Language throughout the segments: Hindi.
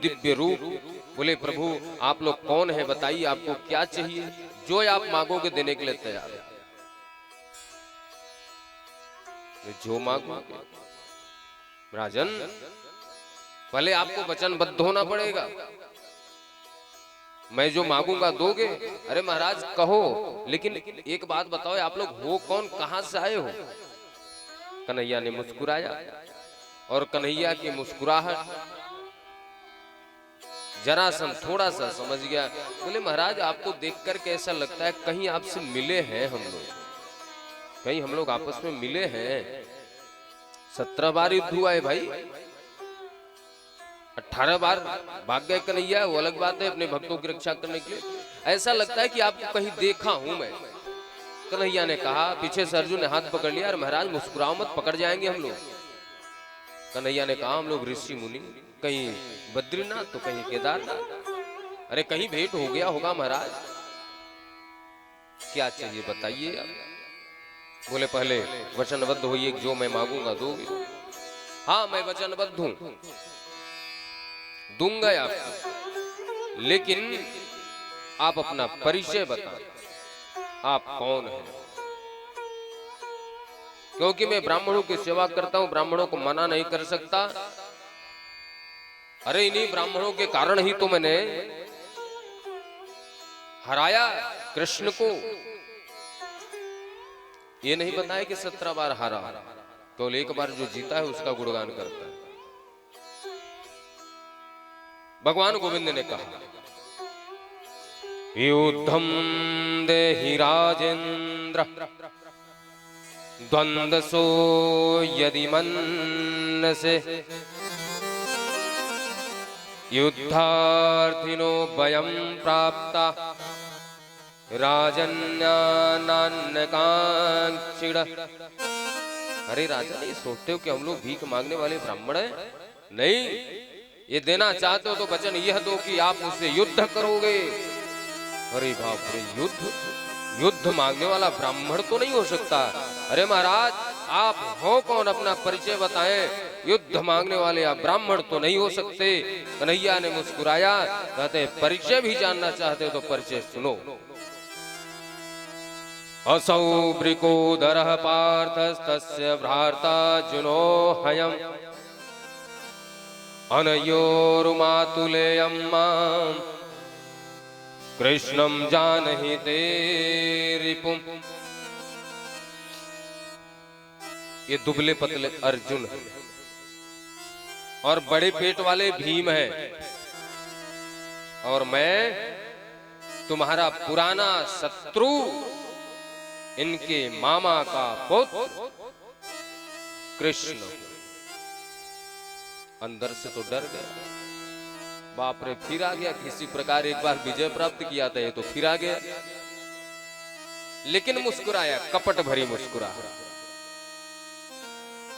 दिव्य रूप। बोले प्रभु आप लोग कौन है, बताइए आपको क्या चाहिए, जो आप मांगोगे देने के लिए तैयार है। जो मांगोगे राजन, पहले आपको वचनबद्ध होना पड़ेगा। मैं जो मांगूंगा दोगे। अरे महाराज कहो, लेकिन एक बात बताओ आप लोग हो कौन, कहां से आए हो। कन्हैया ने मुस्कुराया और कन्हैया की मुस्कुराहट जरासंध थोड़ा सा समझ गया। बोले महाराज आपको देखकर कैसा लगता है, कहीं आपसे मिले हैं हम लोग, कहीं हम लोग आपस में मिले हैं। 17 बार युद्ध हुआ है भाई, 18 बार भाग गए कन्हैया, वो अलग बात है अपने भक्तों की रक्षा करने के लिए। ऐसा लगता है कि आपको कहीं देखा हूं मैं। कन्हैया ने कहा, पीछे से अर्जुन ने हाथ पकड़ लिया, और महाराज मुस्कुराओ मत, पकड़ जाएंगे हम लोग। कन्हैया ने कहा हम लोग ऋषि मुनि, कहीं बद्रीनाथ तो कहीं केदारनाथ। अरे कहीं भेंट हो गया होगा महाराज, क्या चाहिए बताइए आप। बोले पहले वचनबद्ध होइए, जो मैं मांगूंगा दोगे। हाँ मैं वचनबद्ध हूं, दूंगा आपको, लेकिन आप अपना परिचय बताएं, आप कौन हैं। क्योंकि मैं ब्राह्मणों की सेवा करता हूं, ब्राह्मणों को मना नहीं कर सकता। अरे इन्हीं ब्राह्मणों के कारण ही तो मैंने हराया कृष्ण को। ये नहीं बताया कि 17 बार हारा, केवल एक बार जो जीता है उसका गुणगान करता है। भगवान गोविंद ने कहा, युद्धम देहि राजेंद्र द्वंद्वसो यदि मन्यसे, युद्धार्थिनो भयं प्राप्ता राजन्यान्यकांक्षिण। अरे राजा ये सोचते हो कि हम लोग भीख मांगने वाले ब्राह्मण हैं? नहीं, ये देना चाहते हो तो वचन यह दो कि आप मुझसे युद्ध करोगे। अरे बाप रे, युद्ध मांगने वाला ब्राह्मण तो नहीं हो सकता। अरे महाराज आप हो कौन, अपना परिचय बताएं। युद्ध मांगने वाले आप ब्राह्मण तो नहीं हो सकते। कन्हैया ने मुस्कुराया, कहते परिचय भी जानना चाहते हो तो परिचय सुनो। असौ ब्रिकोदरः पार्थस्तस्य भ्राता जुनो हयम्, अनयोरुमातुलेयं मां कृष्णं जानहि ते रिपुम्। ये दुबले पतले अर्जुन है और बड़े पेट वाले भीम है, और मैं तुम्हारा पुराना शत्रु, इनके मामा का पुत्र कृष्ण। अंदर से तो डर गया, बाप रे फिर आ गया। किसी प्रकार एक बार विजय प्राप्त किया था, ये तो फिर आ गया। लेकिन मुस्कुराया, कपट भरी मुस्कुराहट।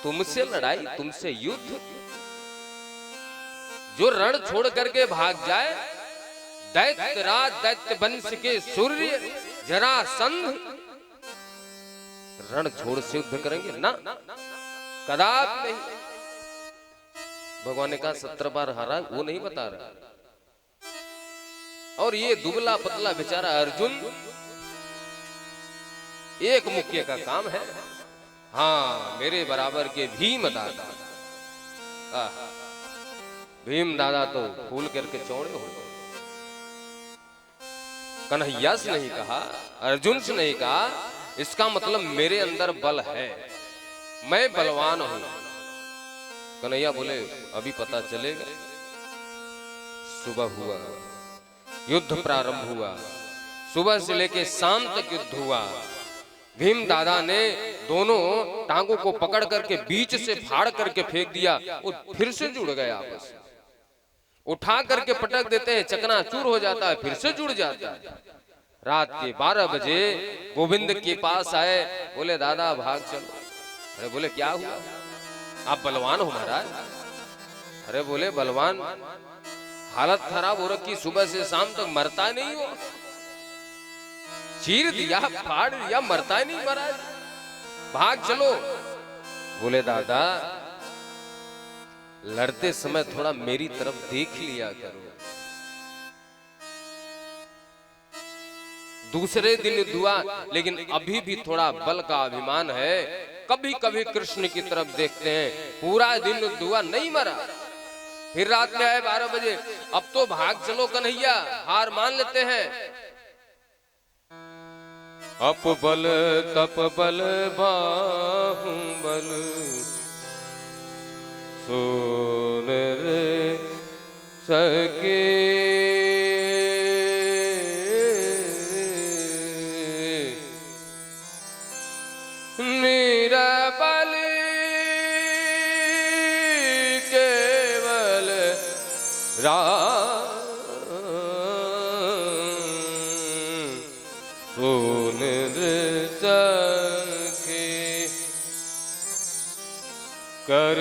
तुमसे लड़ाई, तुमसे युद्ध, जो रण छोड़ करके भाग जाए, दैत्यराज दैत्य वंश के सूर्य जरासंध रण छोड़ से युद्ध करेंगे ना, कदापि नहीं। भगवान ने कहा 17 बार हारा, वो नहीं बता रहा। और ये दुबला पतला बेचारा अर्जुन, एक मुक्के का काम है। हाँ मेरे बराबर के भीम दादा, भीम दादा तो फूल करके चौड़े हो गए। कन्हैया से नहीं कहा, अर्जुन से नहीं कहा, इसका मतलब मेरे अंदर बल है, मैं बलवान हूं। कन्हैया बोले अभी पता चलेगा। सुबह हुआ, युद्ध प्रारंभ हुआ, सुबह से लेके शाम तक युद्ध हुआ। भीम दादा ने दोनों टांगों को पकड़ करके बीच से फाड़ करके फेंक दिया, वो फिर से जुड़ गए आपस में। उठा करके पटक देते हैं, चकनाचूर हो जाता है, फिर से जुड़ जाता है। रात के 12 बजे गोविंद के पास आए, बोले दादा भाग चलो। अरे बोले क्या हुआ, आप बलवान हो महाराज? अरे बोले बलवान, हालत खराब हो रखी, सुबह से शाम तक मरता नहीं हो, चीर दिया फाड़ दिया, मरता ही नहीं महाराज, भाग चलो। बोले दादा लड़ते समय थोड़ा मेरी तरफ देख लिया करो। दूसरे दिन दुआ, लेकिन अभी भी थोड़ा बल का अभिमान है। कभी कभी कृष्ण की तरफ देखते हैं, पूरा दिन दुआ नहीं मरा। फिर रात में आए 12 बजे, अब तो भाग चलो कन्हैया, हार मान लेते हैं। अप बल तप बल बाहुबल सोन रे सके मेरा बल केवल सोन सके कर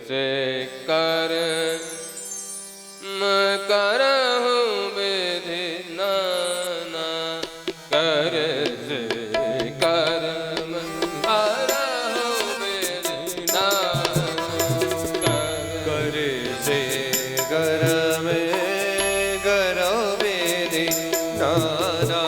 से कर मैं करहूं विधि नाना कर से कर मैं करहूं विधि नाना कर से कर में करो विधि नाना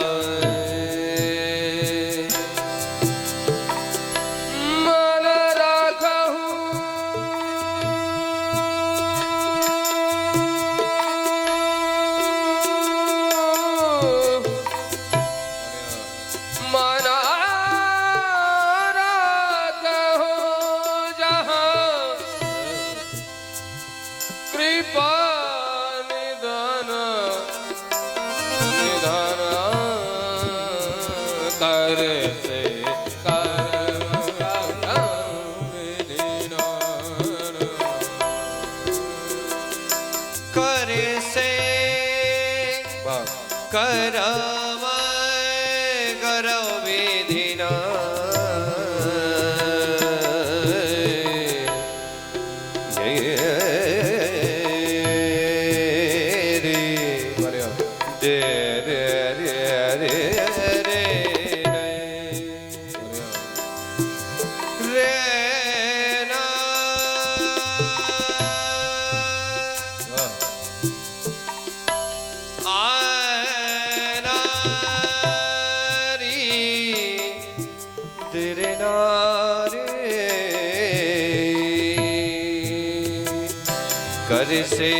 कर से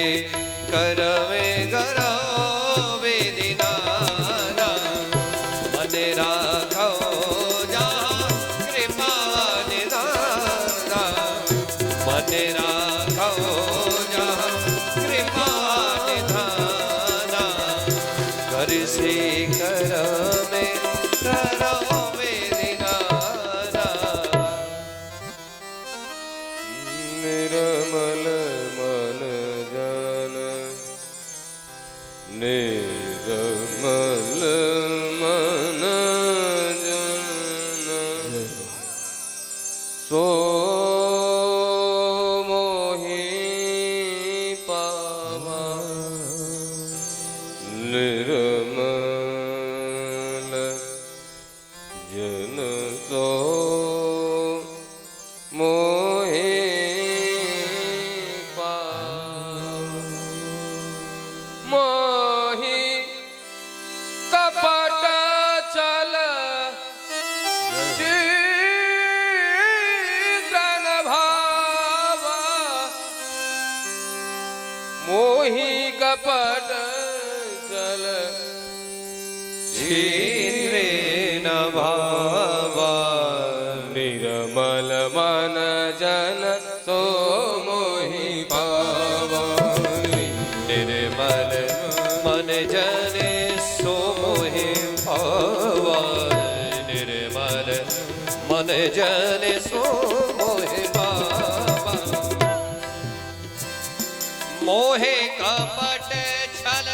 कर में करो विधि नाना मन राखो जहाँ कृपा निधाना मन राखो जहाँ कृपा निधाना कर से कर में करो विधि नाना निर्मल निर्मल मन जन सो मोहि पावा निर्मल जन सो मोहि कपट चल चित्रन भावा मोहि कपट चल चित्रेण भावा निर्मल मन जन सो मोहि पावा निर्मल मन जन सो मोहि पावा निर्मल मन जन सो मोहि पावा मोहे कपट छल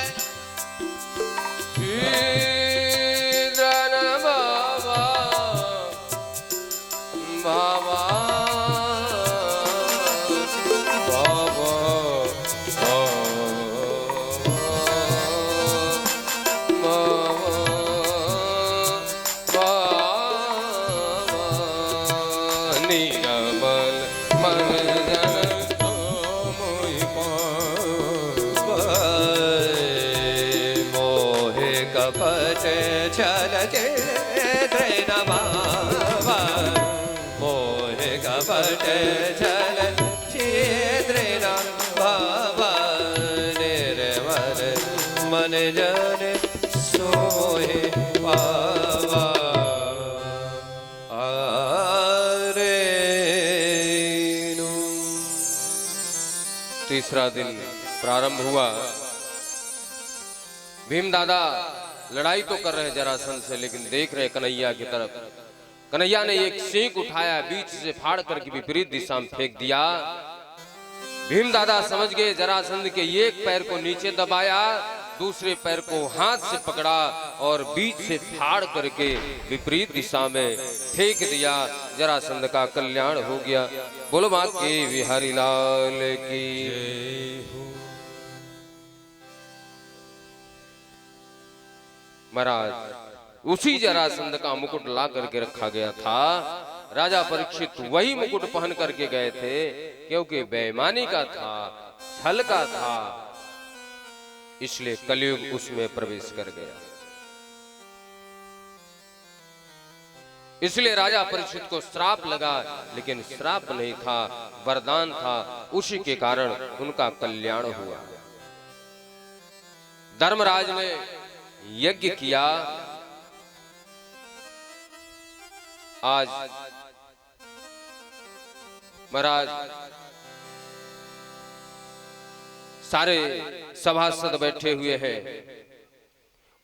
चित्रन भावा भावा निर्मल मन जन मोहे कपट छल छिद्र नवा मोहे कपट छल छिद्र नवा निर्मल मन जन सोहे पावा। तीसरा दिन प्रारंभ हुआ। भीम दादा लड़ाई तो कर रहे जरासंध से, लेकिन देख रहे कन्हैया की तरफ। कन्हैया ने एक सींग उठाया, बीच से फाड़ करके विपरीत दिशा में फेंक दिया। भीम दादा समझ गए, जरासंध के एक पैर को नीचे दबाया, दूसरे पैर को हाथ से पकड़ा और बीच से फाड़ करके विपरीत दिशा में फेंक दिया। जरासंध का कल्याण हो गया। बोलो मां के बिहारी लाल की। महाराज उसी जरासंध का मुकुट ला करके रखा गया था। राजा परीक्षित वही मुकुट पहन करके गए थे, क्योंकि बेईमानी का था, छल का था, इसलिए कलयुग उसमें प्रवेश कर गया। इसलिए राजा परीक्षित को श्राप लगा, लेकिन श्राप नहीं था, वरदान था। उसी के कारण उनका कल्याण हुआ। धर्मराज ने यज्ञ किया। आज महाराज सारे सभासद बैठे हुए हैं।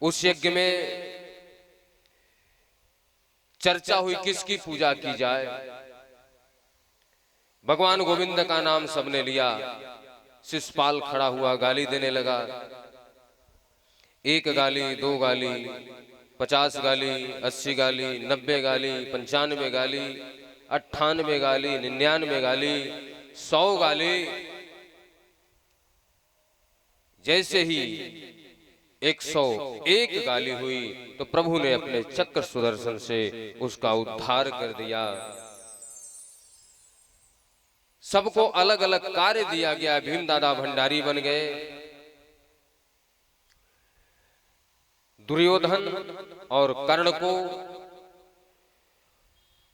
उस यज्ञ में चर्चा हुई किसकी पूजा की जाए। भगवान गोविंद का नाम सबने लिया। शिषपाल खड़ा हुआ, गाली देने लगा। 1 गाली, 2 गाली, 50 गाली, 80 गाली, 90 गाली, 95 गाली, 98 गाली, 99 गाली, 100 गाली। जैसे ही 101 गाली हुई तो प्रभु ने अपने चक्र सुदर्शन से उसका उद्धार कर दिया। सबको अलग अलग कार्य दिया गया। भीम दादा भंडारी बन गए। दुर्योधन और कर्ण को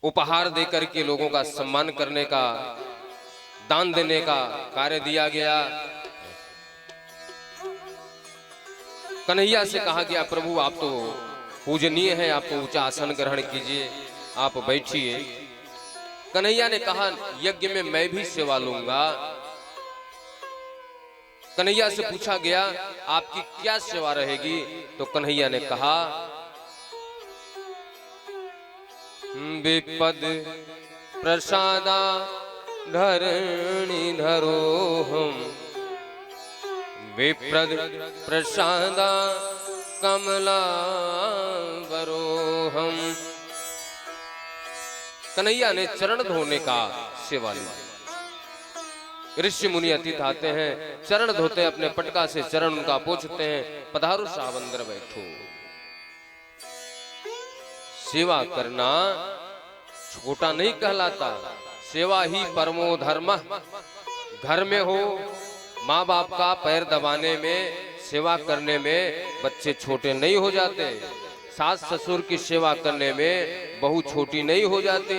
उपहार देकर के लोगों का सम्मान करने का, दान देने का कार्य दिया गया। कन्हैया से कहा गया, प्रभु आप तो पूजनीय हैं, आप तो ऊंचा आसन ग्रहण कीजिए, आप बैठिए। कन्हैया ने कहा, यज्ञ में मैं भी सेवा लूंगा। कन्हैया से पूछा गया, आपकी क्या सेवा रहेगी? तो कन्हैया ने कहा, विपद प्रसादा धरणी धरो हम, विप्रद प्रसादा कमला वरो हम। कन्हैया ने चरण धोने का सेवा लिया। ऋषि मुनि अतिथि आते हैं, चरण धोते हैं, अपने पटका से चरण उनका पोंछते हैं। पधारो साहब अंदर बैठो। सेवा करना छोटा नहीं कहलाता, सेवा ही परमो धर्म। घर में हो, माँ बाप का पैर दबाने में, सेवा करने में बच्चे छोटे नहीं हो जाते। सास ससुर की सेवा करने में बहू छोटी नहीं हो जाती।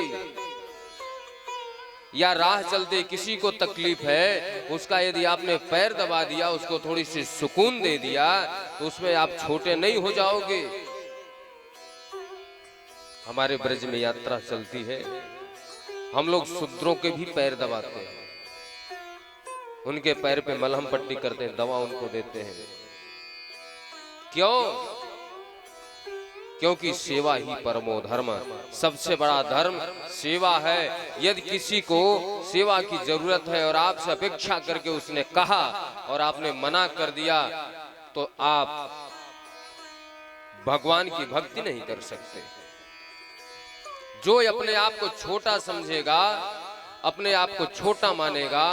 या राह चलते किसी को तकलीफ है, उसका यदि आपने पैर दबा दिया, उसको थोड़ी सी सुकून दे दिया, तो उसमें आप छोटे नहीं हो जाओगे। हमारे ब्रज में यात्रा चलती है, हम लोग शूद्रों के भी पैर दबाते हैं, उनके पैर पे मलहम पट्टी करते हैं, दवा उनको देते हैं। क्यों? क्योंकि सेवा ही परमो धर्म। सबसे बड़ा धर्म सेवा है। यदि किसी को सेवा की जरूरत है और आपसे अपेक्षा करके उसने कहा और आपने मना कर दिया, तो आप भगवान की भक्ति नहीं कर सकते। जो अपने आप को छोटा समझेगा, अपने आप को छोटा मानेगा,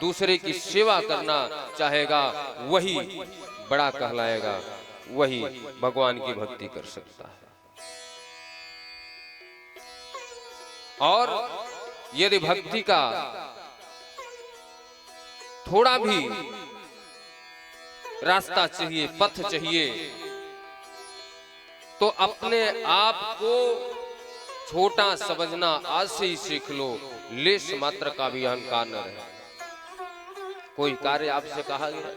दूसरे की सेवा करना चाहेगा, वही बड़ा कहलाएगा, वही भगवान की भक्ति कर सकता है। और यदि भक्ति का थोड़ा भी रास्ता चाहिए, पथ चाहिए, तो अपने आप को छोटा समझना आज से ही सीख लो। लेश मात्र का भी अहंकार न रहे। कोई कार्य आपसे कहा गया,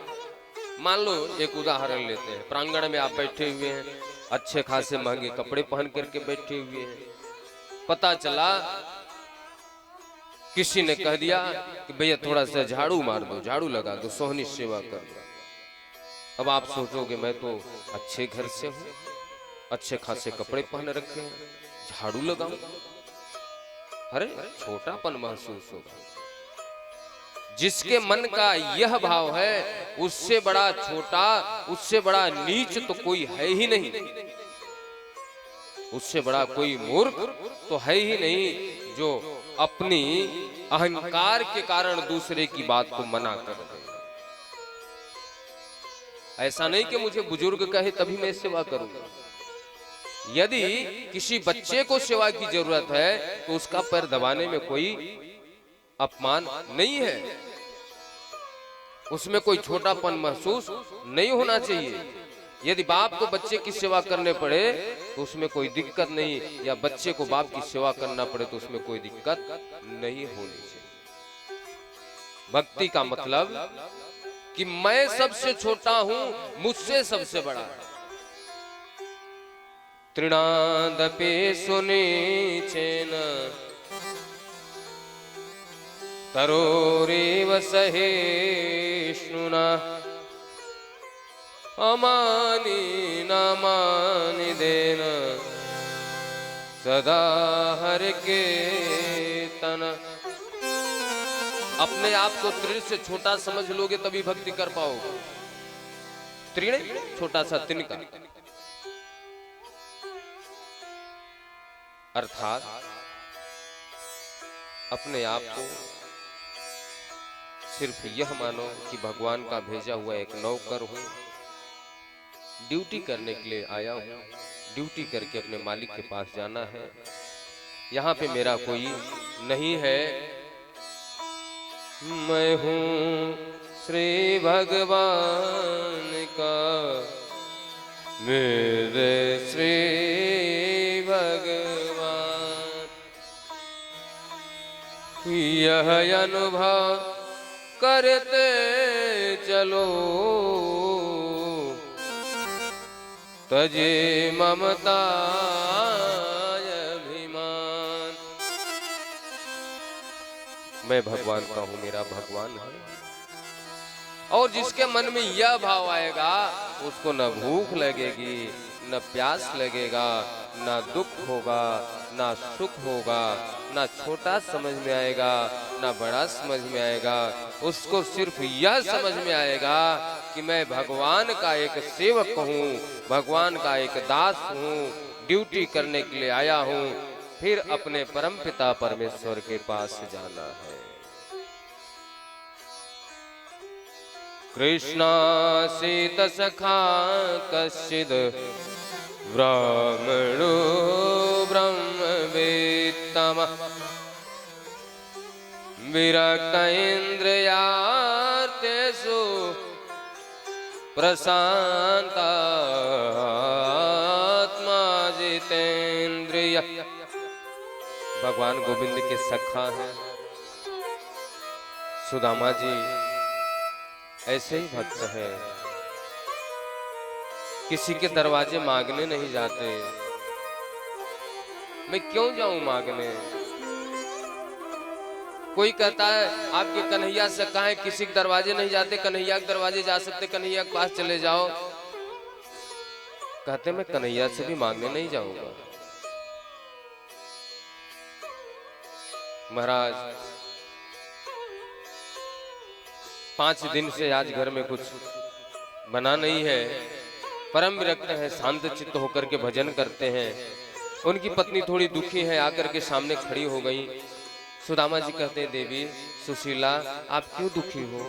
मान लो एक उदाहरण लेते हैं, प्रांगण में आप बैठे हुए हैं, अच्छे खासे महंगे कपड़े पहन करके बैठे हुए हैं, पता चला किसी ने कह दिया कि भैया थोड़ा सा झाड़ू मार दो, झाड़ू लगा दो, सोहनी सेवा कर दो। अब आप सोचोगे मैं तो अच्छे घर से हूं, अच्छे खासे कपड़े पहन रखे हैं, झाड़ू लगाऊं? अरे छोटापन महसूस होगा। जिसके मन का यह भाव है, उससे बड़ा छोटा, उससे बड़ा नीच तो कोई है ही नहीं, उससे बड़ा कोई मूर्ख तो है ही नहीं जो अपनी अहंकार के कारण दूसरे की बात को मना कर दे। ऐसा नहीं कि मुझे बुजुर्ग कहे तभी मैं सेवा करूंगा। यदि किसी बच्चे को सेवा की जरूरत है तो उसका पैर दबाने में कोई अपमान नहीं है, उसमें कोई छोटापन महसूस नहीं होना चाहिए। यदि बाप को बच्चे की सेवा करने पड़े तो उसमें कोई दिक्कत नहीं, या बच्चे को बाप की सेवा करना पड़े तो उसमें कोई दिक्कत नहीं होनी चाहिए। भक्ति का मतलब कि मैं सबसे छोटा हूं, मुझसे सबसे बड़ा है। तृणादपि सुनीचेन तरोरेव सहिष्णुना अमानी न मानि देन सदा हर कीर्तन। अपने आप को तृण से छोटा समझ लोगे तभी भक्ति कर पाओगे। तृण छोटा सा तिनका, अर्थात अपने आप को सिर्फ यह मानो कि भगवान का भेजा हुआ एक नौकर हूं, ड्यूटी करने के लिए आया हूं, ड्यूटी करके अपने मालिक के पास जाना है, यहाँ पे मेरा कोई नहीं है। मैं हूँ श्री भगवान का, मेरे श्री भगवान, यह अनुभव करते चलो, तजे ममता अभिमान। मैं भगवान का हूं, मेरा भगवान है। और जिसके मन में यह भाव आएगा उसको न भूख लगेगी, न प्यास लगेगा, न दुख होगा, न सुख होगा, न छोटा समझ में आएगा, न बड़ा समझ में आएगा। उसको सिर्फ यह समझ में आएगा कि मैं भगवान का एक सेवक हूँ, भगवान का एक दास हूँ, ड्यूटी करने के लिए आया हूँ, फिर अपने परमपिता परमेश्वर के पास जाना है। कृष्णासित सखा कश्चिद ब्राह्मणो ब्रह्मवेत्तम विरक्त इंद्रियार्थेषु प्रशांतात्मा जितेंद्रिय। भगवान गोविंद के सखा हैं सुदामा जी, ऐसे ही भक्त हैं, किसी के दरवाजे मांगने नहीं जाते। मैं क्यों जाऊं मांगने? कोई कहता है आपके कन्हैया से कहें किसी के दरवाजे नहीं जाते, कन्हैया के दरवाजे जा सकते, कन्हैया के पास चले जाओ। कहते मैं कन्हैया से भी मांगने नहीं जाऊंगा। महाराज 5 दिन से आज घर में कुछ बना नहीं है, परम विरक्त है, शांत चित्त होकर के भजन करते हैं। उनकी पत्नी थोड़ी दुखी है, आकर के सामने खड़ी हो गई। सुदामा जी कहते हैं देवी सुशीला आप क्यों दुखी हो?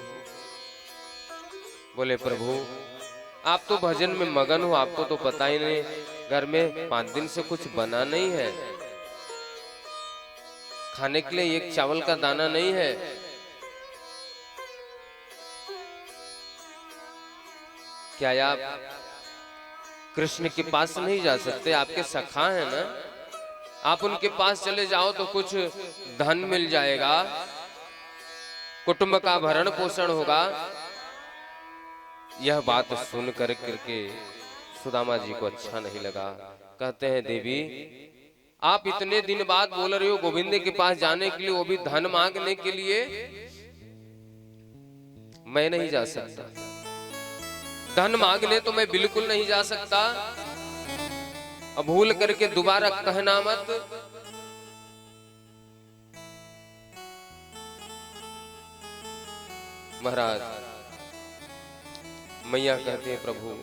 बोले प्रभु आप तो भजन में मगन हो, आपको तो पता ही नहीं, घर में 5 दिन से कुछ बना नहीं है, खाने के लिए एक चावल का दाना नहीं है। क्या आप कृष्ण के पास नहीं जा सकते? आपके सखा है ना, आप उनके पास चले जाओ तो कुछ धन मिल जाएगा, कुटुंब का भरण पोषण होगा। यह बात सुन करके सुदामा जी को अच्छा नहीं लगा। कहते हैं देवी, आप इतने दिन बाद बोल रहे हो गोविंद के पास जाने के लिए, वो भी धन मांगने के लिए। मैं नहीं जा सकता, धन मांगने तो मैं बिल्कुल नहीं जा सकता। अब भूल करके दोबारा कहना मत। महाराज, मैया कहते हैं प्रभु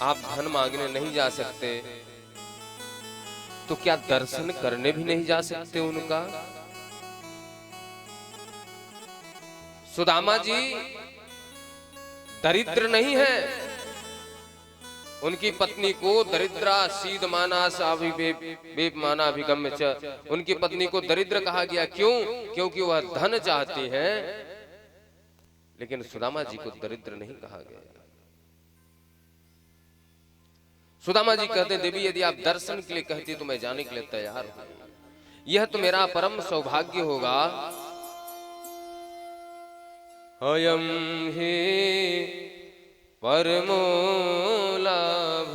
आप धन मांगने नहीं जा सकते तो क्या दर्शन करने भी नहीं जा सकते उनका? सुदामा जी दरिद्र नहीं है, उनकी पत्नी को दरिद्रा सीद माना साभिवेप माना अभिगम्य च, उनकी पत्नी को दरिद्र कहा गया। क्यों? क्योंकि वह धन चाहती हैं, लेकिन सुदामा जी को दरिद्र नहीं कहा गया। सुदामा जी कहते हैं देवी यदि आप दर्शन के लिए कहती तो मैं जाने के लिए तैयार हूं, यह तो मेरा परम सौभाग्य होगा। अयम ही परमो लाभ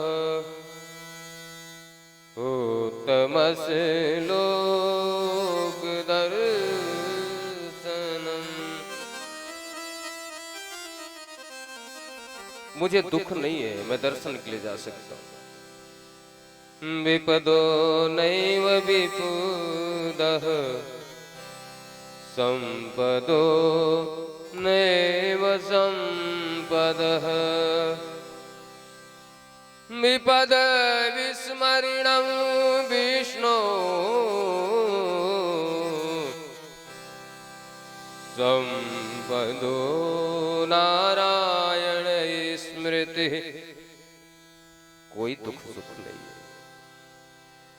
उत्तमस्य लोक दर्शनम। मुझे दुख नहीं है, मैं दर्शन के लिए जा सकता हूं। विपदो नैव विपुदः संपदो नैव संपदः विपद विस्मरणं विष्णो संपदो नारायण स्मृति। कोई दुख सुख नहीं है।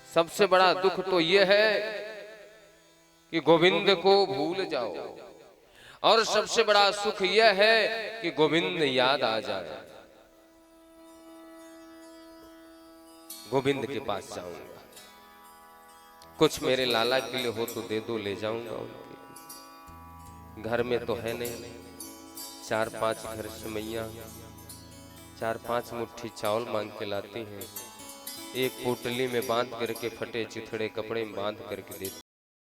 सबसे बड़ा दुख तो यह है कि गोविंद को भूल जाओ, और सबसे बड़ा सुख यह है कि गोविंद याद आ जाए। गोविंद के पास जाऊंगा, कुछ मेरे लाला के लिए हो तो दे दो, ले जाऊंगा उनके। घर में तो है नहीं, 4-5 घर से मैया 4-5 मुट्ठी चावल मांग के लाती हैं, एक पोटली में बांध करके फटे चिथड़े कपड़े में बांध करके देती।